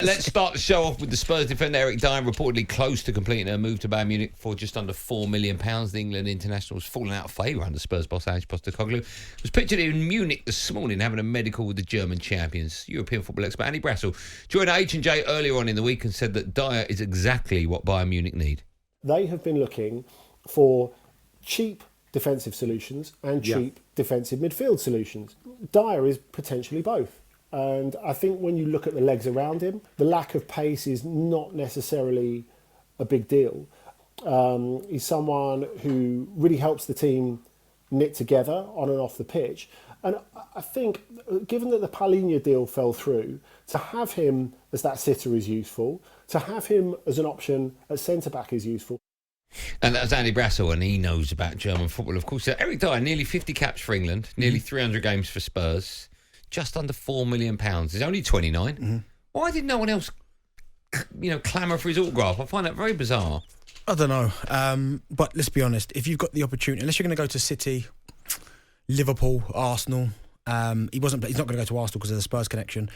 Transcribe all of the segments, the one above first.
Let's start the show off with the Spurs defender Eric Dier reportedly close to completing a move to Bayern Munich for just under £4 million. The England international was falling out of favour under Spurs boss Ange Postecoglou. Was pictured in Munich this morning having a medical with the German champions. European football expert Andy Brassel joined H&J earlier on in the week and said that Dier is exactly what Bayern Munich need. They have been looking for cheap defensive solutions and cheap defensive midfield solutions. Dier is potentially both. And I think when you look at the legs around him, the lack of pace is not necessarily a big deal. He's someone who really helps the team knit together on and off the pitch. And I think, given that the Palhinha deal fell through, to have him as that sitter is useful. To have him as an option at centre-back is useful. And that's Andy Brassel, and he knows about German football, of course. Eric Dier, nearly 50 caps for England, nearly 300 games for Spurs. Just under £4 million. He's only 29. Mm-hmm. Why did no one else, clamour for his autograph? I find that very bizarre. I don't know. But let's be honest. If you've got the opportunity, unless you're going to go to City, Liverpool, Arsenal, he's not going to go to Arsenal because of the Spurs connection,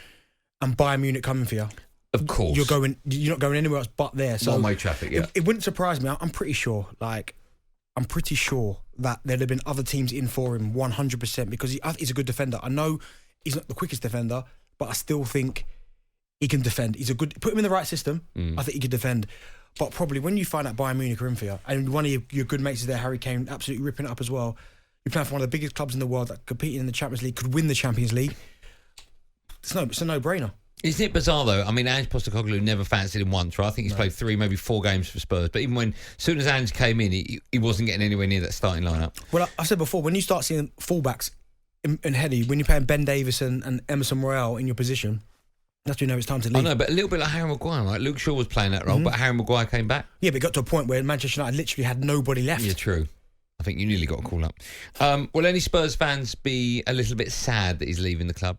and Bayern Munich coming for you. Of course. You're not going anywhere else but there. So one-way traffic, yeah. It wouldn't surprise me. I'm pretty sure that there'd have been other teams in for him 100% because he's a good defender. I know he's not the quickest defender, but I still think he can defend. Put him in the right system, I think he could defend. But probably when you find out Bayern Munich are in for you, and one of your good mates is there, Harry Kane, absolutely ripping it up as well. You're playing for one of the biggest clubs in the world that competing in the Champions League, could win the Champions League. It's a no-brainer. Isn't it bizarre, though? I mean, Ange Postecoglou never fancied him once, right? I think he's played 3, maybe 4 games for Spurs. But even as soon as Ange came in, he wasn't getting anywhere near that starting lineup. Well, I've said before, when you start seeing fullbacks in Heady, when you're playing Ben Davies and Emerson Royale in your position, that's when you know it's time to leave. I know, but a little bit like Harry Maguire, right? Luke Shaw was playing that role, but Harry Maguire came back. Yeah, but it got to a point where Manchester United literally had nobody left. Yeah, true. I think you nearly got a call up. Will any Spurs fans be a little bit sad that he's leaving the club?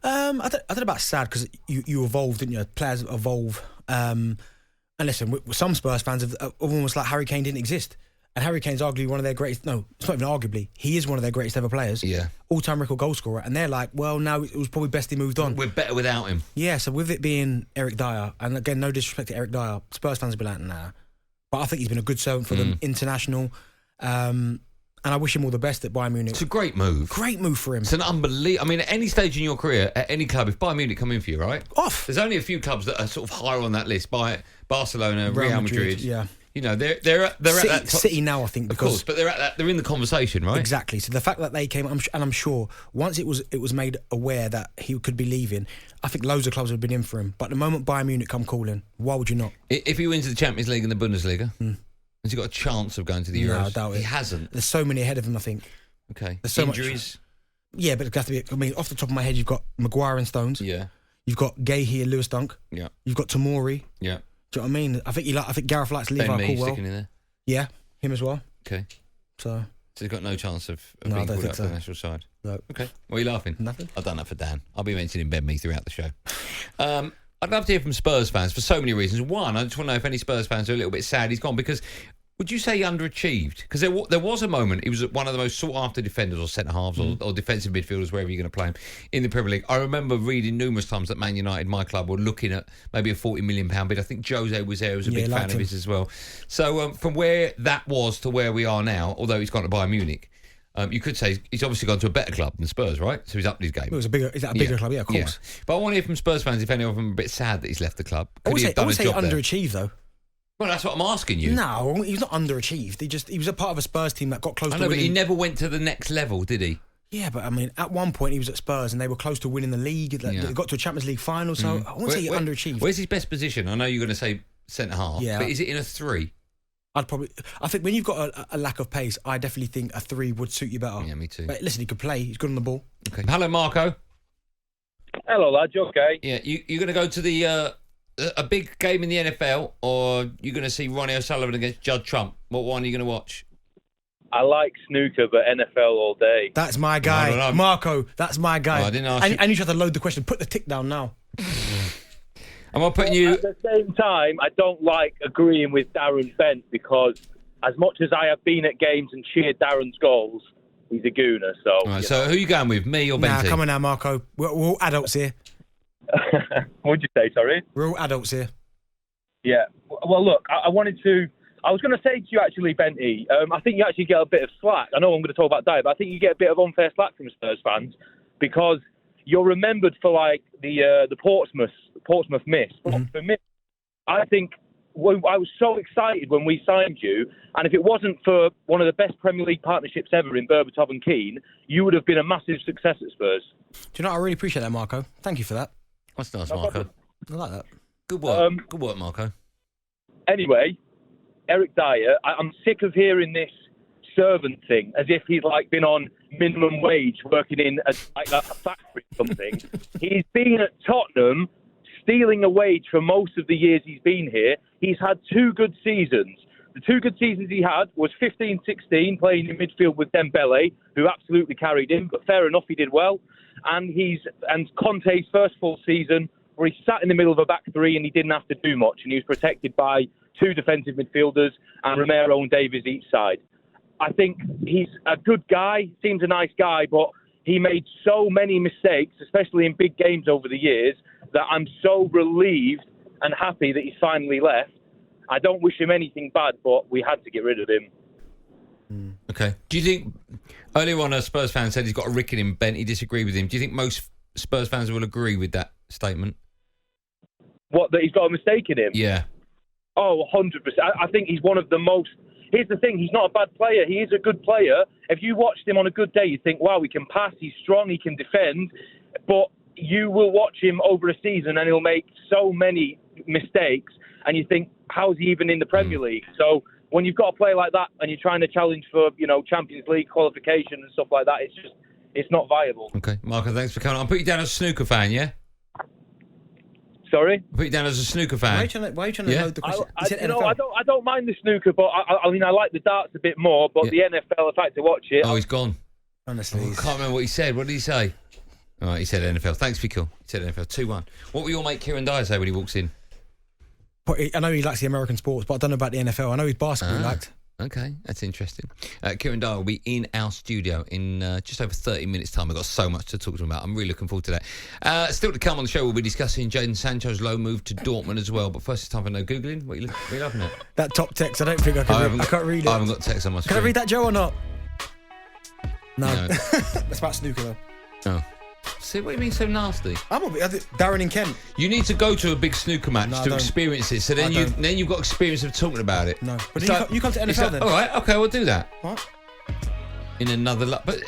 I don't know about sad because you evolved, didn't you? Players evolve. And listen, some Spurs fans have almost like Harry Kane didn't exist. And Harry Kane's arguably one of their greatest... No, it's not even arguably. He is one of their greatest ever players. Yeah. All-time record goal scorer. And they're like, well, now it was probably best he moved on. We're better without him. Yeah, so with it being Eric Dier, and again, no disrespect to Eric Dier, Spurs fans will be like, nah. But I think he's been a good servant for them, international. And I wish him all the best at Bayern Munich. It's a great move. Great move for him. It's an unbelievable... I mean, at any stage in your career, at any club, if Bayern Munich come in for you, right? Off. There's only a few clubs that are sort of higher on that list. Barcelona, Real Madrid. Yeah. You know, they're at that top. City now, I think, because... Of course, but they're in the conversation, right? Exactly. So the fact that they came, I'm sure, once it was made aware that he could be leaving, I think loads of clubs would have been in for him. But the moment Bayern Munich come calling, why would you not? If he wins the Champions League and the Bundesliga, has he got a chance of going to the Euros? No, I doubt it. He hasn't. There's so many ahead of him, I think. Okay. There's so Injuries? Yeah, but it has to be... I mean, off the top of my head, you've got Maguire and Stones. Yeah. You've got Gahey and Lewis Dunk. Yeah. You've got Tomori. Yeah. Do you know what I mean? I think Gareth likes Levi Ben Colwell. sticking in there? Yeah, him as well. Okay. So he's got no chance of no, being called up so. for the national side? No. Okay. What are you laughing? Nothing. I've done that for Dan. I'll be mentioning Ben Mee throughout the show. I'd love to hear from Spurs fans for so many reasons. One, I just want to know if any Spurs fans are a little bit sad he's gone, because would you say he underachieved? Because there was a moment he was one of the most sought-after defenders or centre-halves or defensive midfielders, wherever you're going to play him, in the Premier League. I remember reading numerous times that Man United, my club, were looking at maybe a £40 million bid. I think Jose was there, was a big fan of his as well. So from where that was to where we are now, although he's gone to Bayern Munich, you could say he's obviously gone to a better club than Spurs, right? So he's upped his game. Is that a bigger club? Yeah, of course. Yeah. But I want to hear from Spurs fans if any of them are a bit sad that he's left the club. I would say underachieved, though. Well, that's what I'm asking you. No, he was not underachieved. He was a part of a Spurs team that got close to winning. But he never went to the next level, did he? Yeah, but I mean, at one point he was at Spurs and they were close to winning the league. They got to a Champions League final, so I wouldn't say he underachieved. Where's his best position? I know you're going to say centre-half, but is it in a 3? I think when you've got a lack of pace, I definitely think a 3 would suit you better. Yeah, me too. But listen, he could play. He's good on the ball. Okay. Hello, Marco. Hello, lad. You okay? Yeah, you're going to go to the a big game in the NFL, or you're going to see Ronnie O'Sullivan against Judd Trump? What one are you going to watch? I like snooker, but NFL all day. That's my guy. No. Marco, that's my guy. Oh, I didn't ask you. And you tried to load the question. Put the tick down now. Am I putting you... At the same time, I don't like agreeing with Darren Bent, because as much as I have been at games and cheered Darren's goals, he's a gooner. So, right, so who are you going with, me or Benty? Nah, come on now, Marco. We're all adults here. What'd you say, sorry? We're all adults here. Yeah. Well, look, I was going to say to you, actually, Benty, I think you actually get a bit of slack. I know I'm going to talk about Dier, but I think you get a bit of unfair slack from Spurs fans because you're remembered for, like, the Portsmouth miss. But for me, I think I was so excited when we signed you, and if it wasn't for one of the best Premier League partnerships ever in Berbatov and Keane, you would have been a massive success at Spurs. Do you know, I really appreciate that, Marco. Thank you for that. That's nice, Marco. I like that. Good work. Good work, Marco. Anyway, Eric Dier, I'm sick of hearing this servant thing, as if he's like been on minimum wage working in a factory or something. He's been at Tottenham stealing a wage for most of the years he's been here. He's had 2 good seasons. The 2 good seasons he had was 15-16, playing in midfield with Dembele, who absolutely carried him, but fair enough, he did well. And Conte's first full season, where he sat in the middle of a back three and he didn't have to do much, and he was protected by 2 defensive midfielders and Romero and Davies each side. I think he's a good guy, seems a nice guy, but he made so many mistakes, especially in big games over the years, that I'm so relieved and happy that he's finally left. I don't wish him anything bad, but we had to get rid of him. Okay. Do you think, earlier on a Spurs fan said he's got a ricket in bent, he disagreed with him. Do you think most Spurs fans will agree with that statement? What, that he's got a mistake in him? Yeah. Oh, 100%. I think he's one of the most... Here's the thing, he's not a bad player. He is a good player. If you watched him on a good day, you think, wow, he can pass, he's strong, he can defend. But you will watch him over a season and he'll make so many mistakes and you think, how's he even in the Premier League? So when you've got a player like that and you're trying to challenge for, Champions League qualification and stuff like that, it's not viable. Okay, Marco, thanks for coming. I'll put you down as a snooker fan, yeah? Sorry? I'll put you down as a snooker fan. Why are you trying to load the question? I don't mind the snooker, but I like the darts a bit more, but the NFL, I've had to watch it. Oh, he's gone. Honestly. I can't remember what he said. What did he say? All right, he said NFL. Thanks for your call. He said NFL. 2-1. What will your mate Kieran Dyer say when he walks in? I know he likes the American sports, but I don't know about the NFL. I know his basketball he liked. Okay, that's interesting. Kieran Dyer will be in our studio in just over 30 minutes' time. I've got so much to talk to him about. I'm really looking forward to that. Still to come on the show, we'll be discussing Jadon Sancho's low move to Dortmund as well. But first, it's time for no Googling. What are you laughing at? That top text, I don't think I can read. I can't read it. I haven't got text on my screen. Can I read that, Joe, or not? No. That's about snooker, though. Oh. See, what do you mean so nasty? Darren in Kent. You need to go to a big snooker match to experience it. So then you've got experience of talking about it. No, but you come to NFL then. All right, okay, we'll do that. What? In another, but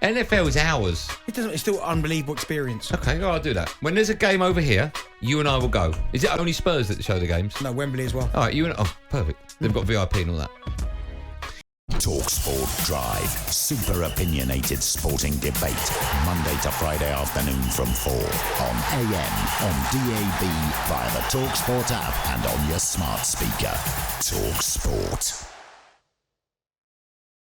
NFL is ours. It's still an unbelievable experience. Okay, I'll do that. When there's a game over here, you and I will go. Is it only Spurs that show the games? No, Wembley as well. All right, perfect. They've got VIP and all that. talkSPORT Drive. Super opinionated sporting debate. Monday to Friday afternoon from 4 on AM, on DAB, via the talkSPORT app and on your smart speaker. talkSPORT.